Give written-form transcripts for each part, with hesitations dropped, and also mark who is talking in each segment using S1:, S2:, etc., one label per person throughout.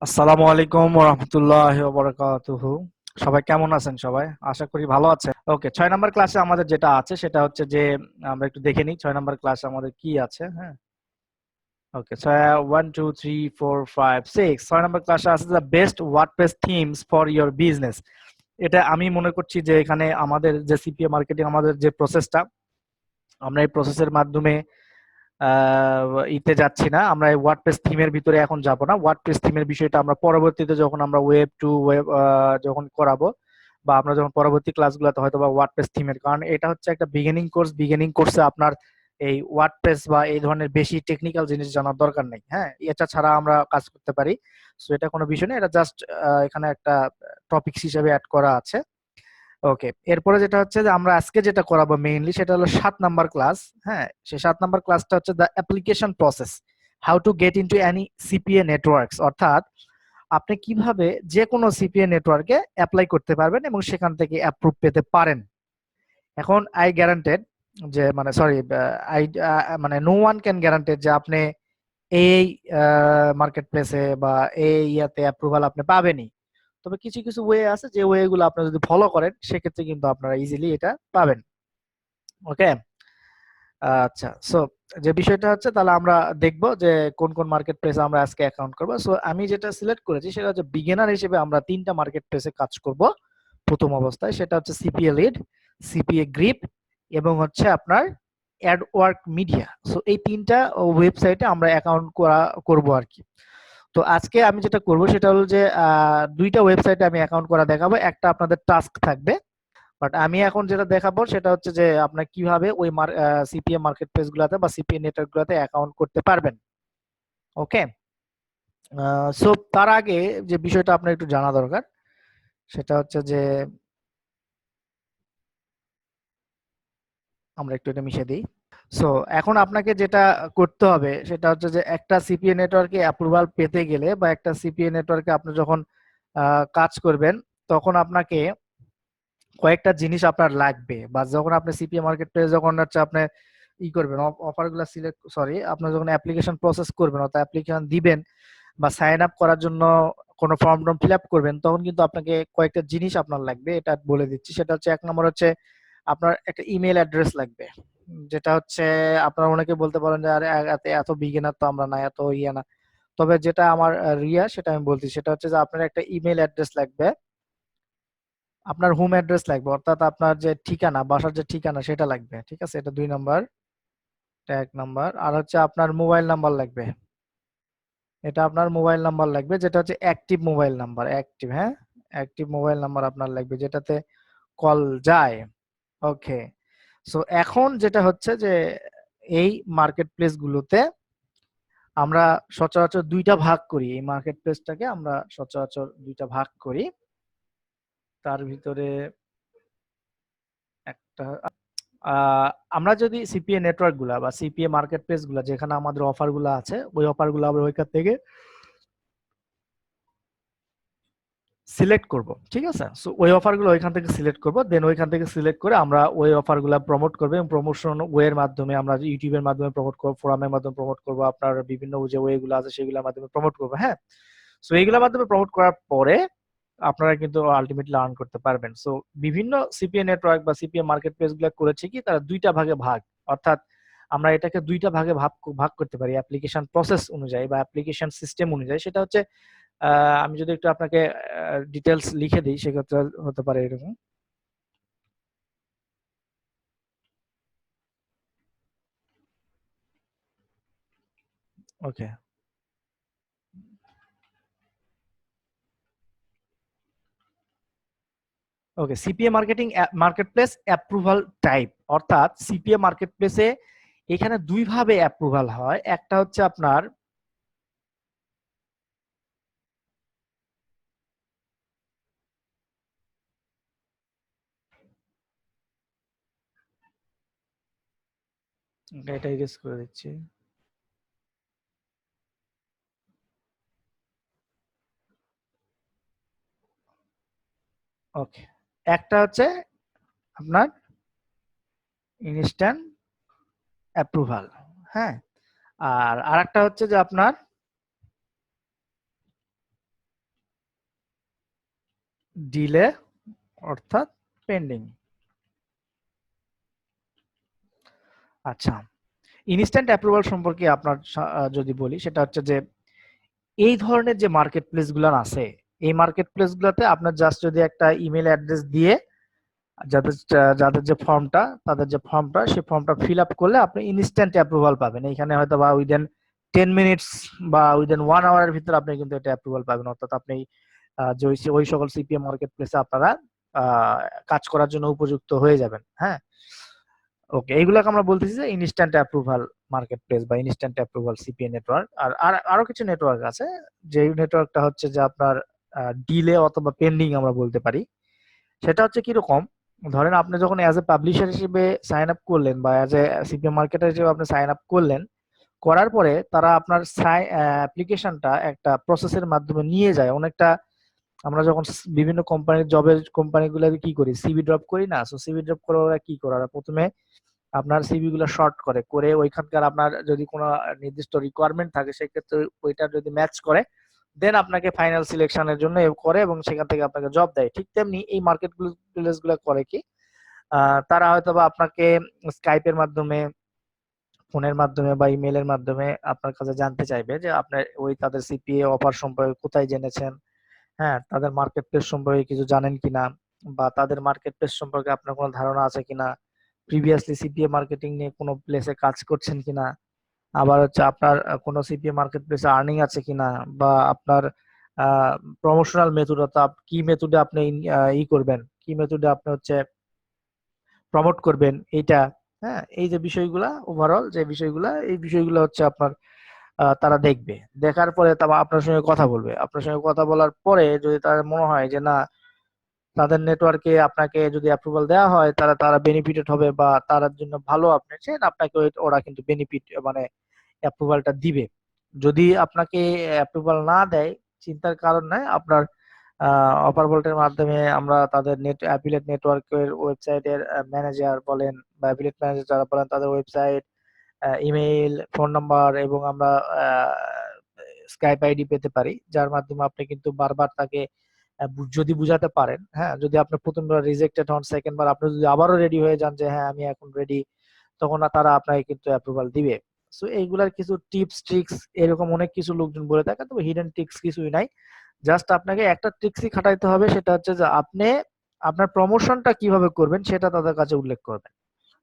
S1: আসসালামু আলাইকুম ওয়া রাহমাতুল্লাহি ওয়া বারাকাতুহু। সবাই কেমন আছেন? সবাই আশা করি ভালো আছেন। ওকে, ৬ নাম্বার ক্লাসে আমাদের যেটা আছে সেটা হচ্ছে যে আমরা একটু দেখে নিই ৬ নাম্বার ক্লাসে আমাদের কি আছে। হ্যাঁ, ওকে, 1 2 3 4 5 6 ৬ নাম্বার ক্লাসে আছে the best WordPress themes for your business. এটা আমি মনে করছি যে এখানে আমাদের যে সিপিএ মার্কেটিং আমাদের যে প্রসেসটা, আমরা এই প্রসেসের মাধ্যমে ইতে যাচ্ছি না, আমরা এই ওয়ার্ডপ্রেস থিমের ভিতরে এখন যাব না। ওয়ার্ডপ্রেস থিমের বিষয়টা আমরা পরবর্তীতে যখন আমরা ওয়েব টু ওয়েব যখন করাবো, বা আমরা যখন পরবর্তী ক্লাসগুলোতে হয়তো বা ওয়ার্ডপ্রেস থিমের, কারণ এটা হচ্ছে একটা বিগিনিং কোর্স। বিগিনিং কোর্সে আপনার এই ওয়ার্ডপ্রেস বা এই ধরনের বেশি টেকনিক্যাল জিনিস জানার দরকার নেই। হ্যাঁ, এটা ছাড়া আমরা কাজ করতে পারি। সো এটা কোনো বিষয় নেই, এটা জাস্ট এখানে একটা টপিকস হিসেবে অ্যাড করা আছে। ওকে, এরপরে যেটা হচ্ছে যে আমরা আজকে যেটা করাবো মেইনলি সেটা হলো ৭ নাম্বার ক্লাস। হ্যাঁ, সেই ৭ নাম্বার ক্লাসটা হচ্ছে the application process, how to get into any CPA networks. অর্থাৎ আপনি কিভাবে যে কোনো সিপিএ নেটওয়ার্কে অ্যাপ্লাই করতে পারবেন এবং সেখান থেকে অ্যাপ্রুভ পেতে পারেন। এখন আই গ্যারান্টেড যে, মানে সরি, আই মানে নো ওয়ান ক্যান গ্যারান্টেড যে আপনি এই মার্কেট প্লেসে বা এই ইয়াতে অ্যাপ্রুভাল আপনি পাবেনই। তবে কিছু কিছু ওয়ে আছে, যে ওয়ে গুলো আপনি যদি ফলো করেন সেক্ষেত্রে কিন্তু আপনারা ইজিলি এটা পাবেন। ওকে, আচ্ছা। সো যে বিষয়টা হচ্ছে, তাহলে আমরা দেখব যে কোন কোন মার্কেট প্লেসে আমরা আজকে অ্যাকাউন্ট করব। সো আমি যেটা সিলেক্ট করেছি সেটা হচ্ছে বিগিনার হিসেবে আমরা ৩টা মার্কেট প্লেসে কাজ করব প্রথম অবস্থায়। সেটা হচ্ছে সিপিএ লিড, সিপিএ গ্রিপ এবং হচ্ছে আপনার অ্যাডওয়ার্ক মিডিয়া। সো এই ৩টা ওয়েবসাইটে আমরা অ্যাকাউন্ট করব আর কি। তো আজকে আমি যেটা করব সেটা হলো যে ২টা ওয়েবসাইটে আমি অ্যাকাউন্ট করা দেখাবো। একটা আপনাদের টাস্ক থাকবে। বাট আমি এখন যেটা দেখাবো সেটা হচ্ছে যে আপনার কিভাবে ওই সিপিএ মার্কেট প্লেস গুলাতে বা সিপিএ নেটওয়ার্ক গুলাতে অ্যাকাউন্ট করতে পারবেন। ওকে, সো তার আগে যে বিষয়টা আপনার একটু জানা দরকার সেটা হচ্ছে যে আমরা একটু এটা মিশিয়ে দিই। সো এখন আপনাকে যেটা করতে হবে সেটা হচ্ছে যে একটা সিপিএ নেটওয়ার্কে অ্যাপ্রুভাল পেতে গেলে বা একটা সিপিএ নেটওয়ার্কে আপনি যখন কাজ করবেন, তখন আপনাকে কয়েকটা জিনিস আপনার লাগবে। বা যখন আপনি সিপিএ মার্কেট প্লেস যখন হচ্ছে আপনি করবেন, অফারগুলো সিলেক্ট, সরি, আপনি যখন অ্যাপ্লিকেশন প্রসেস করবেন অর্থাৎ অ্যাপ্লিকেশন দিবেন বা সাইন আপ করার জন্য কোনো ফর্ম টর্ম ফিল আপ করবেন, তখন কিন্তু আপনাকে কয়েকটা জিনিস আপনার লাগবে। এটা বলে দিচ্ছি। সেটা হচ্ছে, ১ নম্বর হচ্ছে আপনার একটা ইমেল অ্যাড্রেস লাগবে। যেটা হচ্ছে আপনারা অনেকে বলতে পারেন যে আরে এত এত বিগিনার তো আমরা না, এত ইয়ে না। তবে যেটা আমার রিয়া সেটা আমি বলছি, সেটা হচ্ছে যে আপনার একটা ইমেল অ্যাড্রেস লাগবে, আপনার হোম অ্যাড্রেস লাগবে, অর্থাৎ আপনার যে ঠিকানা, বাসার যে ঠিকানা সেটা লাগবে। ঠিক আছে, এটা ২ নম্বর, এটা ১ নম্বর। আর হচ্ছে আপনার মোবাইল নাম্বার লাগবে। এটা আপনার মোবাইল নাম্বার লাগবে, যেটা হচ্ছে অ্যাক্টিভ মোবাইল নাম্বার, অ্যাক্টিভ, হ্যাঁ, অ্যাক্টিভ মোবাইল নাম্বার আপনার লাগবে যেটাতে কল যায়। ওকে, সো এখন যেটা হচ্ছে যে এই মার্কেট প্লেস গুলোতে আমরা সচরাচর ২টা ভাগ করি। এই মার্কেট প্লেসটাকে আমরা সচরাচর ২টা ভাগ করি। তার ভিতরে একটা, আমরা যদি সিপিএ নেটওয়ার্ক গুলা বা সিপিএ মার্কেট প্লেস গুলা যেখানে আমাদের অফার গুলা আছে, ওই অফার গুলো আমরা ওইখান থেকে সিলেক্ট করব। ঠিক আছে, সো ওই অফার গুলো ওইখান থেকে সিলেক্ট করব, দেন ওইখান থেকে সিলেক্ট করে আমরা ওই অফার গুলা প্রমোট করবো এবং প্রমোশন ওয়ের মাধ্যমে আমরা ইউটিউবের মাধ্যমে প্রমোট করবো, ফোরামের মাধ্যমে প্রমোট করবো, আপনার বিভিন্ন যে ওয়ে গুলো আছে সেগুলোর মাধ্যমে প্রমোট করবো। হ্যাঁ, সো এইগুলোর মাধ্যমে প্রমোট করার পরে আপনারা কিন্তু আলটিমেটলি আর্ন করতে পারবেন। সো বিভিন্ন সিপিএ নেটওয়ার্ক বা সিপিএ মার্কেট প্লেস গুলো করেছে কি, তারা ২টা ভাগে ভাগ। অর্থাৎ আমরা এটাকে ২টা ভাগে ভাগ ভাগ করতে পারি অ্যাপ্লিকেশন প্রসেস অনুযায়ী বা অ্যাপ্লিকেশন সিস্টেম অনুযায়ী। সেটা হচ্ছে, আমি যদি একটু আপনাকে ডিটেলস লিখে দিই সেক্ষেত্রে হতে পারে এরকম। Okay, okay, CPA marketing market place approval type, অর্থাৎ সিপিএ মার্কেট প্লেসে এখানে ২ ভাবে অ্যাপ্রুভাল হয়। একটা হচ্ছে আপনার, এটা ইরেজ করে দিচ্ছি। ওকে, একটা হচ্ছে আপনার ইনস্ট্যান্ট অ্যাপ্রুভাল। হ্যাঁ, আর আরেকটা হচ্ছে যে আপনার ডিলে অর্থাৎ পেন্ডিং। আচ্ছা, ইনস্ট্যান্ট অ্যাপ্রুভাল সম্পর্কে আপনার যদি বলি, সেটা হচ্ছে যে এই ধরনের যে মার্কেট প্লেস গুলো আছে, এই মার্কেট প্লেস গুলোতে আপনার জাস্ট যদি একটা ইমেল অ্যাড্রেস দিয়ে যাদের যাদের যে ফর্মটা, তাদের যে ফর্মটা, সেই ফর্মটা ফিল আপ করলে আপনি ইনস্ট্যান্ট অ্যাপ্রুভাল পাবেন। এখানে হয়তো বা উইদিন 10 মিনিটস বা উইদিন 1 আওয়ারের ভিতরে আপনি কিন্তু এটা অ্যাপ্রুভাল পাবেন। অর্থাৎ আপনি যে ওই সকল সিপিএ মার্কেট প্লেসে আপনারা আহ, কাজ করার জন্য উপযুক্ত হয়ে যাবেন। হ্যাঁ, ওকে, এইগুলাকে আমরা বলতেছি যে ইনস্ট্যান্ট অ্যাপ্রুভাল মার্কেট প্লেস বা ইনস্ট্যান্ট অ্যাপ্রুভাল সিপিএ নেটওয়ার্ক। আর আরো কিছু নেটওয়ার্ক আছে, যে নেটওয়ার্কটা হচ্ছে যে আপনার ডিলে অথবা পেন্ডিং আমরা বলতে পারি। সেটা হচ্ছে কিরকম, ধরেন আপনি যখন অ্যাজ এ পাবলিশার হিসেবে সাইন আপ করলেন বা অ্যাজ এ সিপিএ মার্কেটার হিসেবে আপনি সাইন আপ করলেন, করার পরে তারা আপনার অ্যাপ্লিকেশনটা একটা প্রসেসের মাধ্যমে নিয়ে যায় অনেকটা। আমরা যখন বিভিন্ন কোম্পানির জবের কোম্পানিগুলো কি করি, সিভি ড্রপ করি না? সো সিভি ড্রপ করে ওরা কি করে, ওরা প্রথমে আপনার সিভি গুলো শর্ট করে করে ওইখানকার আপনার যদি কোনো নির্দিষ্ট রিকোয়ারমেন্ট থাকে, সেক্ষেত্রে ওইটা যদি ম্যাচ করে, দেন আপনাকে ফাইনাল সিলেকশনের জন্য করে এবং সেখান থেকে আপনাকে জব দেয়। ঠিক তেমনি এই মার্কেট প্লেস গুলো করে কি, তারা হয়তো বা আপনাকে স্কাইপের মাধ্যমে, ফোনের মাধ্যমে বা ইমেলের মাধ্যমে আপনার কাছে জানতে চাইবে যে আপনার ওই তাদের সিপিএ অফার সম্পর্কে কোথায় জেনেছেন, হ্যাঁ, তাদের মার্কেট প্লেস সম্পর্কে কিছু জানেন কিনা, বা তাদের মার্কেট প্লেস সম্পর্কে আপনার কোনো ধারণা আছে কিনা, প্রিভিয়াসলি সিপিএ মার্কেটিং নিয়ে কোনো প্লেসে কাজ করছেন কিনা, আবার হচ্ছে আপনার কোনো সিপিএ মার্কেট প্লেসে আর্নিং আছে কিনা, বা আপনার প্রমোশনাল মেথড, অর্থাৎ কি মেথডে আপনি করবেন, কি মেথডে আপনি হচ্ছে প্রমোট করবেন এইটা। হ্যাঁ, এই যে বিষয়গুলা, ওভারঅল যে বিষয়গুলা, এই বিষয়গুলো হচ্ছে আপনার তারা দেখবে। দেখার পরে তারা আপনার সঙ্গে কথা বলবে। আপনার সঙ্গে কথা বলার পরে যদি তার মনে হয় যে না, তাদের নেটওয়ার্কে আপনাকে যদি অ্যাপ্রুভাল দেওয়া হয়, তারা তারা বেনিফিটেড হবে বা তার জন্য ভালো, আপনি চান আপনাকে ওরা কিন্তু বেনিফিট মানে অ্যাপ্রুভালটা দিবে। যদি আপনাকে অ্যাপ্রুভাল না দেয়, চিন্তার কারণ নাই। আপনার অপার ভোল্টের মাধ্যমে আমরা তাদের অ্যাফিলিয়েট নেটওয়ার্কের ওয়েবসাইটের ম্যানেজার বলেন বা অ্যাফিলিয়েট ম্যানেজার যারা বলেন, তাদের ওয়েবসাইট, ইমেইল, ফোন নাম্বার এবং আমরা স্কাইপ আইডি পেতে পারি, যার মাধ্যমে আপনি কিন্তু বারবার তাকে যদি বুঝাতে পারেন, হ্যাঁ, যদি আপনি প্রথমবার রিজেক্টেড হন, সেকেন্ড বার আপনি যদি আবারও রেডি হয়ে যান যে হ্যাঁ আমি এখন রেডি, তখন তারা আপনাকে কিন্তু অ্যাপ্রুভাল দিবে। সো এইগুলার কিছু টিপস ট্রিক্স এরকম অনেক কিছু লোকজন বলে থাকে, তবে হিডেন ট্রিক্স কিছুই নাই। জাস্ট আপনাকে একটা ট্রিক্সই খাটাইতে হবে, সেটা হচ্ছে যে আপনি আপনার প্রমোশনটা কিভাবে করবেন সেটা তাদের কাছে উল্লেখ করবেন।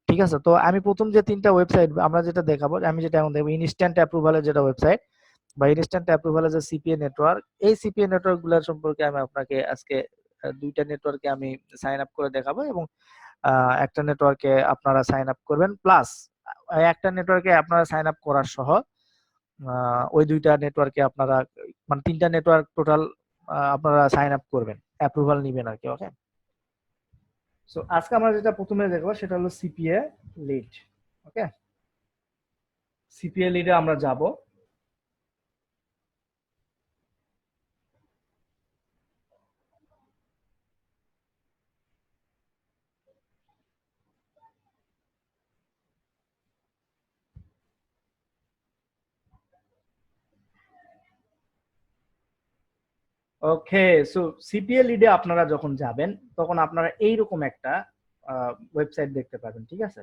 S1: ঠিক আছে? তো আমি প্রথম যে ৩টা ওয়েবসাইট আমরা যেটা দেখাবো, আমি যেটা এখন দেখবো ইনস্ট্যান্ট অ্যাপ্রুভালের যেটা ওয়েবসাইট বা ইনস্ট্যান্ট অ্যাপ্রুভালের যে সিপিএ নেটওয়ার্ক, এই সিপিএ নেটওয়ার্ক গুলোর সম্পর্কে আমি আপনাকে আজকে ২টা নেটওয়ার্কে আমি সাইন আপ করে দেখাবো এবং একটা নেটওয়ার্কে আপনারা সাইন আপ করবেন, প্লাস একটা নেটওয়ার্কে আপনারা সাইন আপ করার সহ ওই ২টা নেটওয়ার্কে আপনারা মানে ৩টা নেটওয়ার্ক টোটাল আপনারা সাইন আপ করবেন, অ্যাপ্রুভাল নিবেন আর কি। ওকে, সো আজকে আমরা যেটা প্রথমে দেখবো সেটা হলো সিপিএ লিড। ওকে, সিপিএ লিডে আমরা যাব। ওকে, সো সিপিএ লিডে আপনারা যখন যাবেন, তখন আপনারা এইরকম একটা ওয়েবসাইট দেখতে পাবেন। ঠিক আছে,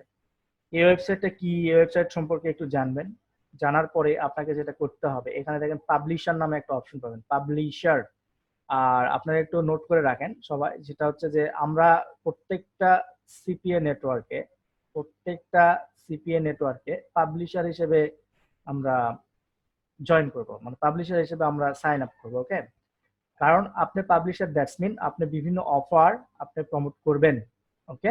S1: এই ওয়েবসাইটটা কি, এই ওয়েবসাইট সম্পর্কে একটু জানবেন। জানার পরে আপনাকে যেটা করতে হবে, এখানে দেখেন পাবলিশার নামে একটা অপশন পাবেন, পাবলিশার। আর আপনারা একটু নোট করে রাখেন সবাই, যেটা হচ্ছে যে আমরা প্রত্যেকটা সিপিএ নেটওয়ার্কে প্রত্যেকটা সিপিএ নেটওয়ার্কে পাবলিশার হিসেবে আমরা জয়েন করব, মানে পাবলিশার হিসেবে আমরা সাইন আপ করবো। ওকে, কারণ আপনি পাবলিশার, দ্যাটস মিন আপনি বিভিন্ন অফার আপনি প্রমোট করবেন। ওকে,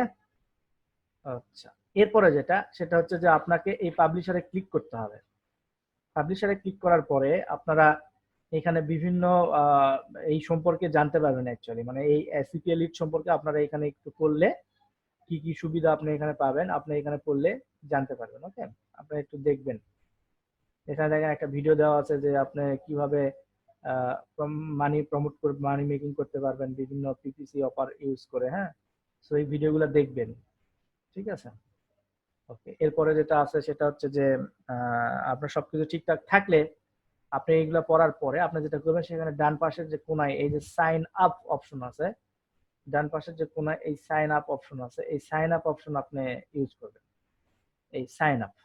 S1: আচ্ছা, এরপরে যেটা সেটা হচ্ছে যে আপনাকে এই পাবলিশারে ক্লিক করতে হবে। পাবলিশারে ক্লিক করার পরে আপনারা এখানে বিভিন্ন আহ, এই সম্পর্কে জানতে পারবেন। অ্যাকচুয়ালি মানে এই সিপিএল লিড সম্পর্কে আপনারা এখানে একটু করলে কি কি সুবিধা আপনি এখানে পাবেন, আপনি এখানে পড়লে জানতে পারবেন। ওকে, আপনি একটু দেখবেন, এখানে দেখেন একটা ভিডিও দেওয়া আছে যে আপনি কিভাবে মানি প্রমোট করে মানি মেকিং করতে পারবেন বিভিন্ন পিপিসি অফার ইউজ করে। হ্যাঁ, সো এই ভিডিওগুলো দেখবেন। ঠিক আছে, ওকে, এরপরে যেটা আছে সেটা হচ্ছে যে আপনার সবকিছু ঠিকঠাক থাকলে আপনি এইগুলা পড়ার পরে আপনি যেটা করবেন, সেখানে ডান পাশের যে কোনায় এই যে সাইন আপ অপশন আছে, ডান পাশের যে কোনায় এই সাইন আপ অপশন আছে, এই সাইন আপ অপশন আপনি ইউজ করবেন, এই সাইন আপ।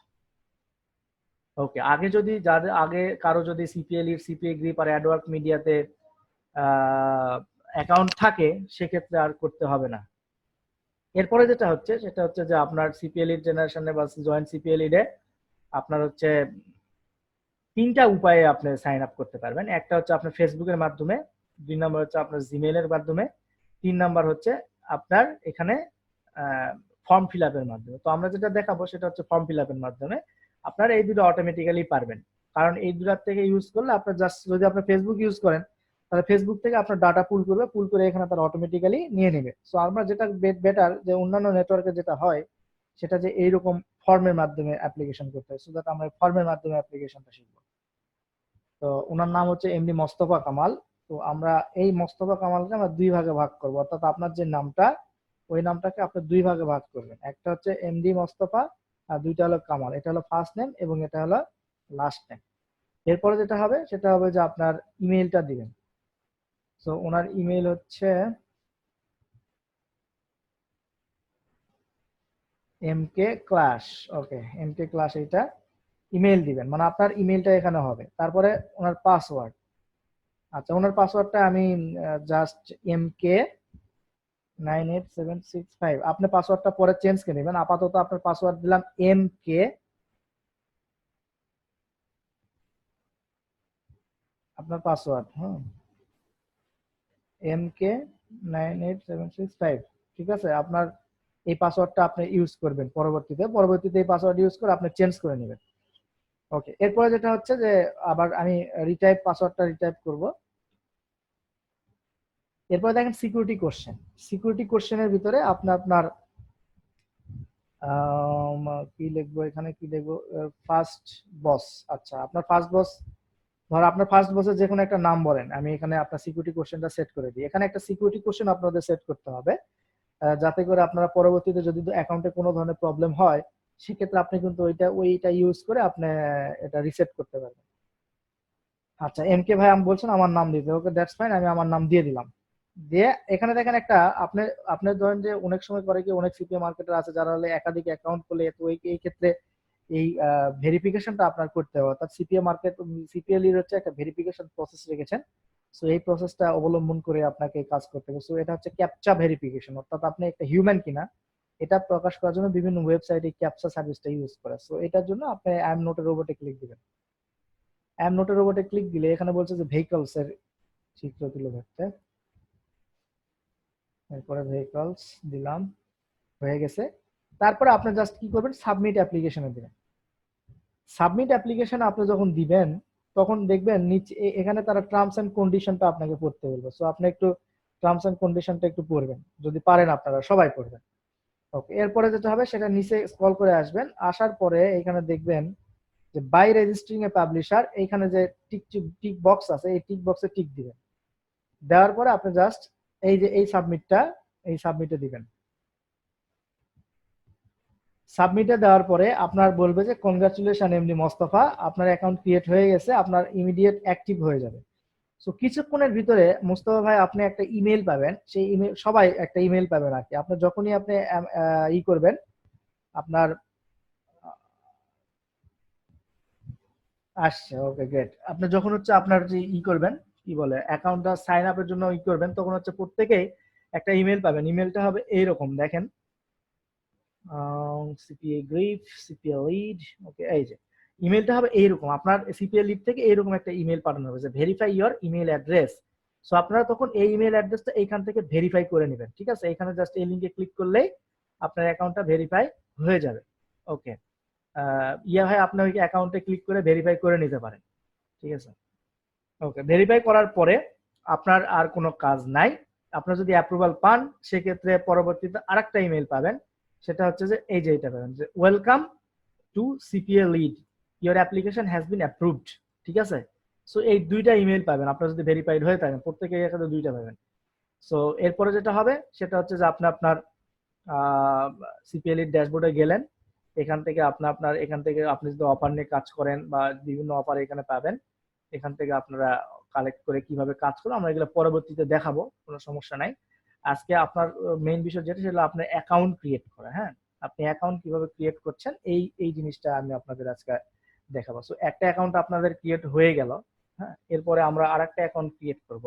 S1: ওকে, আগে যদি যাদের আগে কারো যদি সিপিএল, সিপিএ গ্রিপ আর অ্যাডওয়ার্ক মিডিয়াতে অ্যাকাউন্ট থাকে, সেক্ষেত্রে আর করতে হবে না। এরপরে যেটা হচ্ছে সেটা হচ্ছে যে আপনার সিপিএল জেনারেশনে বা জয়েন্ট সিপিএল এ আপনার হচ্ছে তিনটা উপায়ে আপনি সাইন আপ করতে পারবেন। একটা হচ্ছে আপনার ফেসবুকের মাধ্যমে, দুই নাম্বার হচ্ছে আপনার জিমেইলের মাধ্যমে, তিন নাম্বার হচ্ছে আপনার এখানে ফর্ম ফিল আপের মাধ্যমে। তো আমরা যেটা দেখাবো সেটা হচ্ছে ফর্ম ফিল আপের মাধ্যমে। আপনারা এই দুটো অটোমেটিক্যালি পারবেন, কারণ এই দুটার থেকে ইউজ করলে আপনার জাস্ট যদি আপনি ফেসবুক ইউজ করেন, তাহলে ফেসবুক থেকে আপনার ডাটা পুল করবে, পুল করে এখানে তারা অটোমেটিক্যালি নিয়ে নেবে। সো আমরা যেটা বেটার, যে অন্যান্য নেটওয়ার্কে যেটা হয় সেটা যে এইরকম ফর্মের মাধ্যমে অ্যাপ্লিকেশন করতে হয়, সো দ্যাট আমরা ফর্মের মাধ্যমে অ্যাপ্লিকেশনটা শিখবো। তো ওনার নাম হচ্ছে এমডি মোস্তফা কামাল। তো আমরা এই মোস্তফা কামালকে আমরা দুই ভাগে ভাগ করবো, অর্থাৎ আপনার যে নামটা, ওই নামটাকে আপনি দুই ভাগে ভাগ করবেন। একটা হচ্ছে এমডি মোস্তফা, আর দুইটা হলো কামাল। এটা হলো ফার্স্ট নেম এবং এটা হলো লাস্ট নেম। এরপরে যেটা হবে সেটা হবে যে আপনার ইমেইলটা দিবেন। তো ওনার ইমেইল হচ্ছে এমকে ক্লাস। ওকে, এমকে ক্লাস, এইটা ইমেইল দিবেন, মানে আপনার ইমেইলটা এখানে হবে। তারপরে ওনার পাসওয়ার্ড, আচ্ছা ওনার পাসওয়ার্ডটা আমি জাস্ট এমকে 98765, আপনি পাসওয়ার্ডটা পরে চেঞ্জ করে নেবেন। আপাতত আপনার পাসওয়ার্ড দিলাম এমকে, আপনার পাসওয়ার্ড, হ্যাঁ, MK98765। ঠিক আছে, আপনার এই পাসওয়ার্ডটা আপনি ইউজ করবেন পরবর্তীতে এই পাসওয়ার্ড ইউজ করে আপনি চেঞ্জ করে নেবেন। ওকে, এরপরে যেটা হচ্ছে যে আবার আমি পাসওয়ার্ডটা রিটাইপ করব। এরপরে দেখেন সিকিউরিটি কোশ্চেন। সিকিউরিটি কোশ্চেনের ভিতরে আপনি আপনার কি লিখবো, এখানে কি লিখবো, ফার্স্ট বস। আচ্ছা, আপনার ফার্স্ট বস, ধর আপনার ফার্স্ট বসের যে কোনো একটা নাম বলেন, আমি এখানে আপনার সিকিউরিটি কোশ্চেনটা সেট করে দিই। এখানে একটা সিকিউরিটি কোশ্চেন আপনাদের সেট করতে হবে, যাতে করে আপনারা পরবর্তীতে যদি অ্যাকাউন্টে কোনো ধরনের প্রবলেম হয়, সেক্ষেত্রে আপনি কিন্তু ওইটা ইউজ করে আপনি এটা রিসেট করতে পারবেন। আচ্ছা, এমকে ভাই আমি বলছেন আমার নাম দিতে, ওকে দ্যাটস ফাইন, আমি আমার নাম দিয়ে দিলাম। দিয়ে এখানে দেখেন একটা, আপনি আপনি ধরেন যে অনেক সময় করে কি, অনেক সিপিএ মার্কেটার আছে যারা হলে একাধিক অ্যাকাউন্ট করলে, তো এই ক্ষেত্রে এই ভেরিফিকেশনটা আপনার করতে হবে। অর্থাৎ সিপিএল এর হচ্ছে একটা ভেরিফিকেশন প্রসেস রেখেছেন। সো এই প্রসেসটা অবলম্বন করে আপনাকে কাজ করতে হবে। সো এটা হচ্ছে ক্যাপচা ভেরিফিকেশন, অর্থাৎ আপনি একটা হিউম্যান কিনা এটা প্রকাশ করার জন্য বিভিন্ন ওয়েবসাইটে ক্যাপচা সার্ভিসটা ইউজ করে। সো এটার জন্য আপনি আই এম নট এ রোবটে ক্লিক দিবেন। আই এম নট এ রোবটে ক্লিক দিলে এখানে বলছে যে ভেহিকলস এর চিত্র তুলে ধরতে। এরপরে ভেহিকলস দিলাম, হয়ে গেছে। তারপরে আপনি জাস্ট কি করবেন, সাবমিট অ্যাপ্লিকেশনে দিবেন। সাবমিট অ্যাপ্লিকেশন আপনি যখন দিবেন, তখন দেখবেন নিচে এখানে তারা টার্মস এন্ড কন্ডিশনটা আপনাকে পড়তে বলবে। সো আপনি একটু টার্মস এন্ড কন্ডিশনটা একটু পড়বেন, যদি পারেন, আপনারা সবাই পড়বেন। ওকে, এরপরে যেটা হবে সেটা নিচে স্ক্রল করে আসবেন, আসার পরে এখানে দেখবেন যে বাই রেজিস্ট্রিং এ পাবলিশার, এইখানে যে টিক টিক বক্স আছে, এই টিক বক্সে টিক দিবেন। দেওয়ার পরে আপনি জাস্ট এই যে এই সাবমিটে দিবেন। সাবমিটে দেওয়ার পরে আপনার বলবে যে কনগ্রাচুলেশন এমডি মোস্তফা, আপনার অ্যাকাউন্ট ক্রিয়েট হয়ে গেছে, আপনার ইমিডিয়েট অ্যাক্টিভ হয়ে যাবে। সো কিছুক্ষণের ভিতরে মোস্তফা ভাই আপনি একটা ইমেল পাবেন, সেই ইমেল, সবাই একটা ইমেল পাবেন আর কি। আপনি যখনই আপনি করবেন আপনার আসছে, ওকে গ্রেট। আপনি যখন হচ্ছে আপনার যে করবেন, কি বলে, অ্যাকাউন্টটা সাইন আপের জন্য করবেন, তখন হচ্ছে প্রত্যেকেই একটা ইমেল পাবেন। ইমেলটা হবে এইরকম, দেখেন, সিপিএ গ্রিপ, সিপিএ লিড। ওকে, এই যে ইমেলটা হবে এইরকম, আপনার সিপিএ লিড থেকে এইরকম একটা ইমেল পাঠানো হবে যে verify your email address. So আপনারা তখন এই ইমেল অ্যাড্রেসটা এইখান থেকে ভেরিফাই করে নেবেন। ঠিক আছে, এখানে জাস্ট এই লিঙ্কে ক্লিক করলেই আপনার অ্যাকাউন্টটা ভেরিফাই হয়ে যাবে। ওকে, ভাই আপনি ওই অ্যাকাউন্টে ক্লিক করে ভেরিফাই করে নিতে পারেন। ঠিক আছে, ওকে, ভেরিফাই করার পরে আপনার আর কোনো কাজ নাই। আপনার যদি অ্যাপ্রুভাল পান, সেক্ষেত্রে পরবর্তীতে আরেকটা ইমেল পাবেন, সেটা হচ্ছে যে এই যে এটা পাবেন যে welcome to CPA lead, your application has been approved. ঠিক আছে, সো এই দুইটা ইমেল পাবেন আপনার যদি ভেরিফাইড হয়ে থাকেন, প্রত্যেকে একসাথে দুইটা পাবেন। সো এরপরে যেটা হবে সেটা হচ্ছে যে আপনি আপনার সিপিএল এর ড্যাশবোর্ডে গেলেন। এখান থেকে আপনি যদি অফার নিয়ে কাজ করেন বা বিভিন্ন অফার এখানে পাবেন, এখান থেকে আপনারা কালেক্ট করে কিভাবে কাজ করো আমরা এগুলো পরবর্তীতে দেখাবো, কোনো সমস্যা নাই। আজকে আপনার মেইন বিষয় যেটা সেটা আপনার অ্যাকাউন্ট ক্রিয়েট করা। হ্যাঁ, আপনি অ্যাকাউন্ট কিভাবে ক্রিয়েট করছেন এই জিনিসটা আমি আপনাদের আজকে দেখাবো। সো একটা অ্যাকাউন্ট আপনাদের ক্রিয়েট হয়ে গেল। হ্যাঁ, এরপরে আমরা আরেকটা অ্যাকাউন্ট ক্রিয়েট করব।